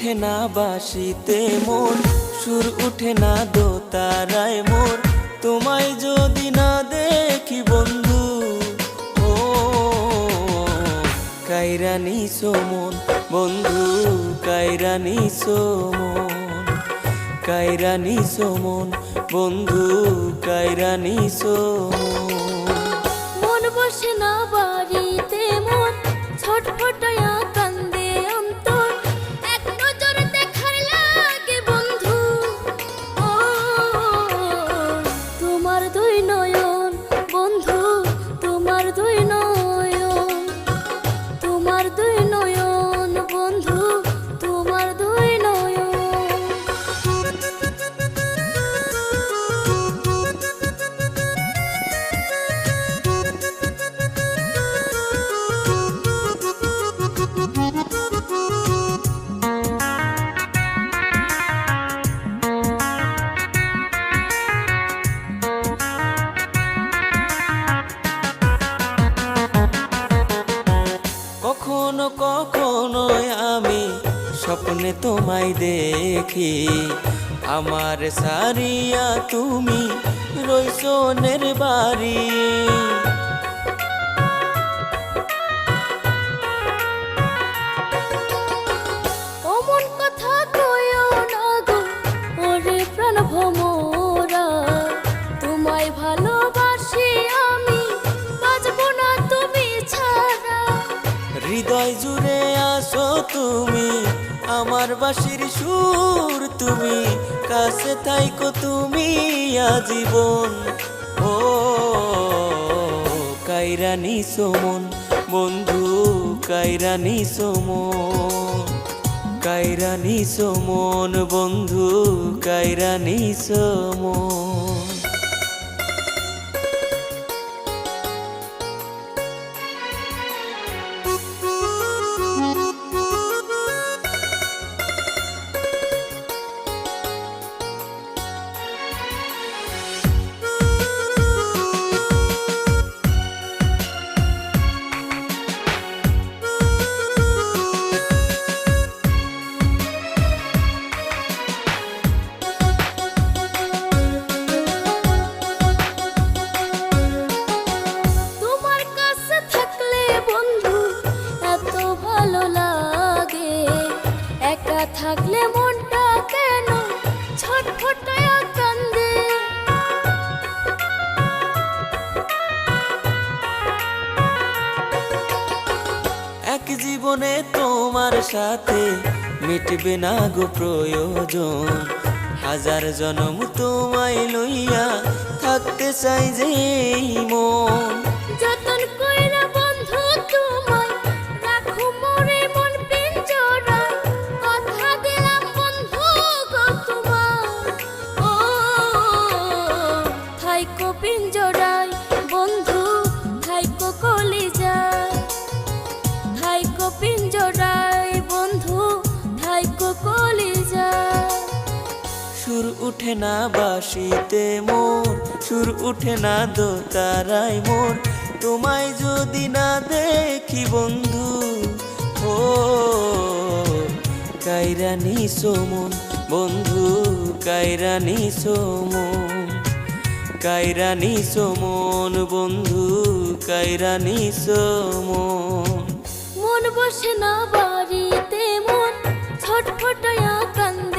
উঠে না বাঁশিতে মোর, সুর উঠে না দোতারায় মোর, তোমায় যদি না দেখি বন্ধু। ও কাইরা নিছো মন বন্ধু, কাইরা নিছো মন, কাইরা নিছো মন বন্ধু, কাইরা নিছো মন। মন বসে না বাড়িতে মন ছটফটায়া কান্দে অন্তর, এক নজর দেখার লাগে বন্ধু। ও তোমার দুই নয়ন বন্ধু, তোমার দুই নয়ন, তোমার দুই নয়ন বন্ধু, তোমার দুই নয়ন। কখনো কখনো আমি স্বপ্নে তোমায় দেখি, আমার সারিয়া তুমি রইছো অন্যের বাড়ি। অমন কথা কইও না গো ওরে প্রাণ ভোমরা, তোমায় ভালোবাসি আমি, বাঁচব না তুমি ছাড়া। হৃদয় জুড়ে আসো তুমি, আমার বাঁশির সুর তুমি, কাছে থাইকো তুমি আজীবন। ও কাইরা নিছো মন বন্ধু, কাইরা নিছো মন, কাইরা নিছো মন বন্ধু, কাইরা নিছো মন। তোমার কাছে থাকলে বন্ধু এত ভালো লাগে, একা থাকলে মনটা কেন ছটফটায়া কান্দে। এক জীবনে তোমার সাথে মিটবে না গো প্রয়োজন, হাজার জনম তোমায় লইয়া থাকতে চাই যে এই মন। যতন কইরা বন্ধু তোমায় রাখো মোরে মন পিঞ্জরায়, কথা দিলাম বন্ধু গো তোমায়। ও থাইকো পিঞ্জরায় বন্ধু, থাইকো কলিজায়, থাইকো পিঞ্জরায় বন্ধু, থাইকো কলিজায়। সুর উঠে না বাঁশিতে মোর, সুর উঠে না দোতারায় মোর, তোমায় যদি না দেখি বন্ধু। ও কাইরা নিছো মন বন্ধু, কাইরা নিছো মন, কাইরা নিছো মন বন্ধু, কাইরা নিছো মন। মন বসে না বাড়িতে মন ছটফটায়া কান্দে